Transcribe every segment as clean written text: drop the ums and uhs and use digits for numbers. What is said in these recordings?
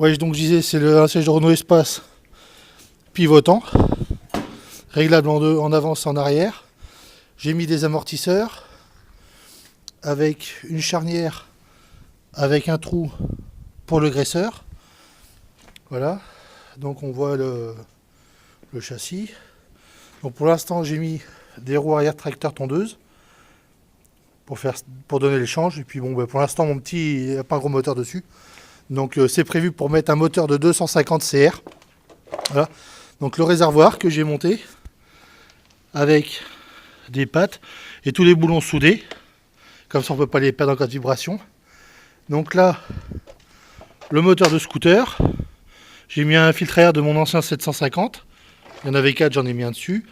Ouais, donc je disais, c'est un siège de Renault Espace pivotant, réglable en deux, en avance et en arrière. J'ai mis des amortisseurs avec une charnière avec un trou pour le graisseur. Voilà, donc on voit le châssis. Donc pour l'instant, j'ai mis des roues arrière tracteur tondeuse pour donner l'échange. Et puis bon, bah, pour l'instant, mon petit, il n'y a pas un gros moteur dessus. Donc c'est prévu pour mettre un moteur de 250 CR. Voilà. Donc le réservoir que j'ai monté avec des pattes et tous les boulons soudés. Comme ça on ne peut pas les perdre en cas de vibration. Donc là, le moteur de scooter. J'ai mis un filtre à air de mon ancien 750. Il y en avait 4, j'en ai mis un dessus.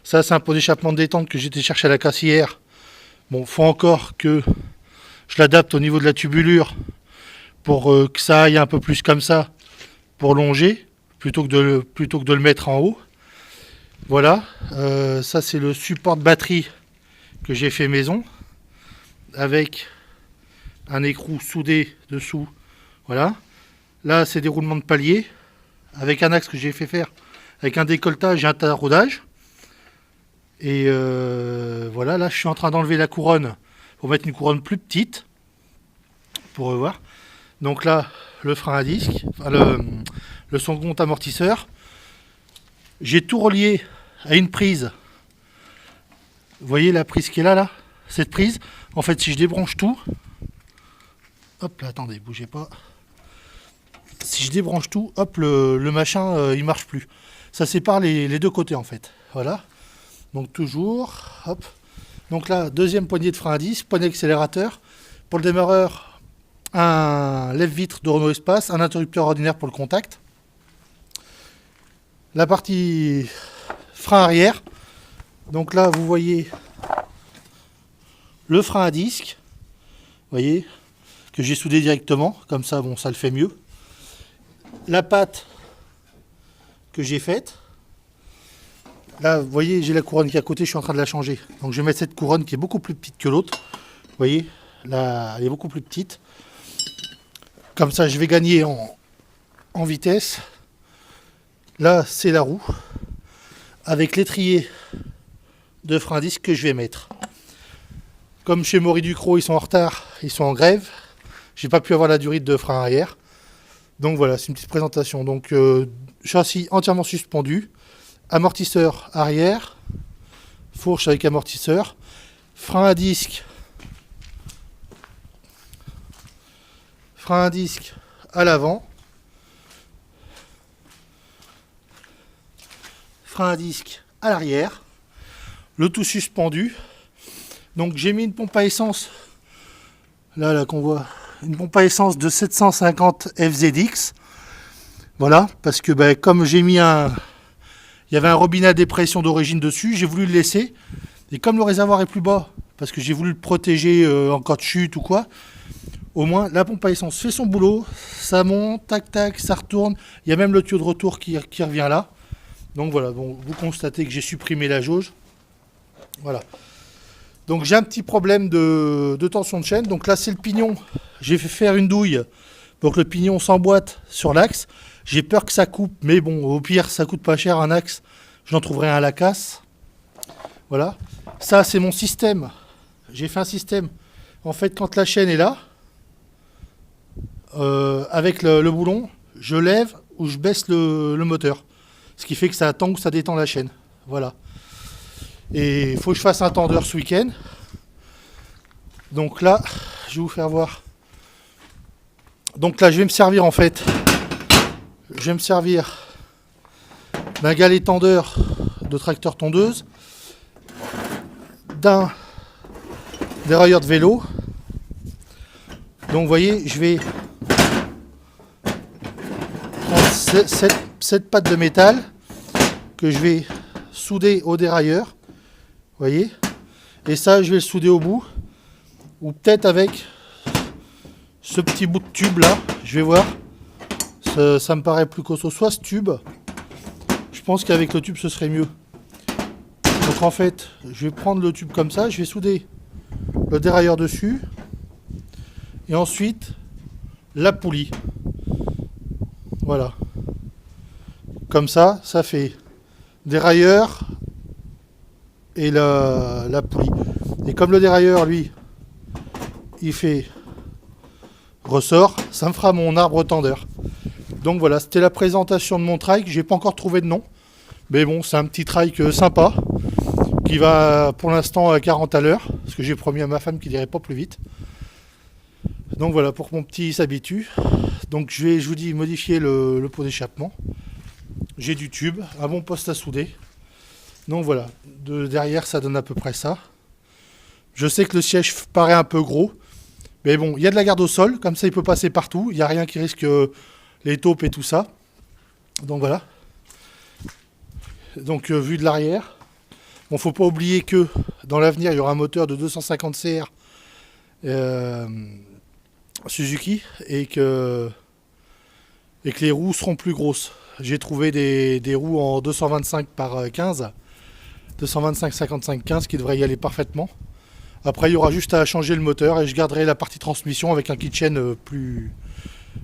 Ça, c'est un pot d'échappement de détente que j'étais chercher à la casse hier. Bon, faut encore que je l'adapte au niveau de la tubulure pour que ça aille un peu plus comme ça, pour longer, plutôt que de le mettre en haut. Voilà, ça c'est le support de batterie que j'ai fait maison, avec un écrou soudé dessous. Voilà, là c'est des roulements de palier, avec un axe que j'ai fait faire, avec un décolletage et un taraudage. Et voilà, là je suis en train d'enlever la couronne pour mettre une couronne plus petite, pour voir. Donc là, le frein à disque, enfin le second amortisseur. J'ai tout relié à une prise. Vous voyez la prise qui est là, cette prise. En fait, si je débranche tout, hop là, attendez, bougez pas. Si je débranche tout, hop, le machin, il marche plus. Ça sépare les deux côtés en fait. Voilà. Donc toujours, hop. Donc là, deuxième poignée de frein à disque, poignée accélérateur. Pour le démarreur, un lève-vitre de Renault Espace, un interrupteur ordinaire pour le contact. La partie frein arrière. Donc là, vous voyez le frein à disque. Vous voyez, que j'ai soudé directement. Comme ça, bon, ça le fait mieux. La patte que j'ai faite. Là, vous voyez, j'ai la couronne qui est à côté, je suis en train de la changer. Donc je vais mettre cette couronne qui est beaucoup plus petite que l'autre. Vous voyez, là, elle est beaucoup plus petite. Comme ça, je vais gagner en vitesse. Là, c'est la roue. Avec l'étrier de frein à disque que je vais mettre. Comme chez Maury Ducrot, ils sont en retard, ils sont en grève. J'ai pas pu avoir la durite de frein arrière. Donc voilà, c'est une petite présentation. Donc châssis entièrement suspendu. Amortisseur arrière. Fourche avec amortisseur. Frein à disque. Frein à disque à l'avant. Frein à disque à l'arrière. Le tout suspendu. Donc j'ai mis une pompe à essence. Là qu'on voit. Une pompe à essence de 750 FZX. Voilà. Parce que comme j'ai mis il y avait un robinet à dépression d'origine dessus. J'ai voulu le laisser. Et comme le réservoir est plus bas. Parce que j'ai voulu le protéger en cas de chute ou quoi. Au moins, la pompe à essence fait son boulot, ça monte, tac, tac, ça retourne. Il y a même le tuyau de retour qui revient là. Donc voilà, bon, vous constatez que j'ai supprimé la jauge. Voilà. Donc j'ai un petit problème de tension de chaîne. Donc là, c'est le pignon. J'ai fait faire une douille pour que le pignon s'emboîte sur l'axe. J'ai peur que ça coupe, mais bon, au pire, ça coûte pas cher un axe. J'en trouverai un à la casse. Voilà. Ça, c'est mon système. J'ai fait un système. En fait, quand la chaîne est là, avec le boulon, je lève ou je baisse le moteur. Ce qui fait que ça tend ou ça détend la chaîne. Voilà. Et il faut que je fasse un tendeur ce week-end. Donc là, je vais vous faire voir. Donc là, je vais me servir en fait. Je vais me servir d'un galet tendeur de tracteur tondeuse, d'un dérailleur de vélo. Donc vous voyez, je vais prendre cette patte de métal que je vais souder au dérailleur. Vous voyez, et ça je vais le souder au bout, ou peut-être avec ce petit bout de tube là, je vais voir. Ça me paraît plus costaud, soit ce tube. Je pense qu'avec le tube ce serait mieux. Donc en fait, je vais prendre le tube comme ça, je vais souder le dérailleur dessus. Et ensuite, la poulie. Voilà. Comme ça fait dérailleur et la poulie. Et comme le dérailleur, lui, il fait ressort, ça me fera mon arbre tendeur. Donc voilà, c'était la présentation de mon trike. J'ai pas encore trouvé de nom. Mais bon, c'est un petit trike sympa qui va pour l'instant à 40 à l'heure. Parce que j'ai promis à ma femme qu'il irait pas plus vite. Donc voilà, pour que mon petit s'habitue. Donc je vous dis, modifier le pot d'échappement. J'ai du tube, un bon poste à souder. Donc voilà, derrière ça donne à peu près ça. Je sais que le siège paraît un peu gros. Mais bon, il y a de la garde au sol, comme ça il peut passer partout. Il n'y a rien qui risque les taupes et tout ça. Donc voilà. Donc vue de l'arrière. Bon, faut pas oublier que dans l'avenir, il y aura un moteur de 250 CR Suzuki et que les roues seront plus grosses. J'ai trouvé des roues en 225 par 15, 225 55 15 qui devraient y aller parfaitement. Après, il y aura juste à changer le moteur et je garderai la partie transmission avec un kit chaîne plus...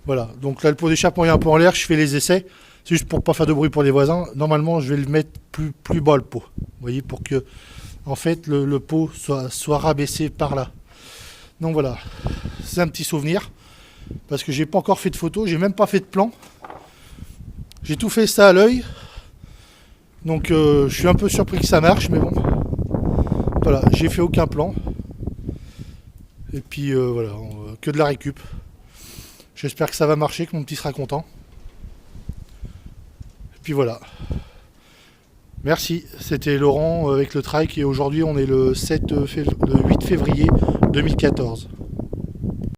Voilà, donc là le pot d'échappement est un peu en l'air, je fais les essais. C'est juste pour pas faire de bruit pour les voisins. Normalement, je vais le mettre plus bas le pot. Vous voyez, pour que en fait le pot soit rabaissé par là. Donc voilà, c'est un petit souvenir. Parce que j'ai pas encore fait de photos, j'ai même pas fait de plan. J'ai tout fait ça à l'œil. Donc je suis un peu surpris que ça marche, mais bon. Voilà, j'ai fait aucun plan. Et puis voilà, que de la récup. J'espère que ça va marcher, que mon petit sera content. Et puis voilà. Merci, c'était Laurent avec le trike et aujourd'hui on est le 8 février 2014.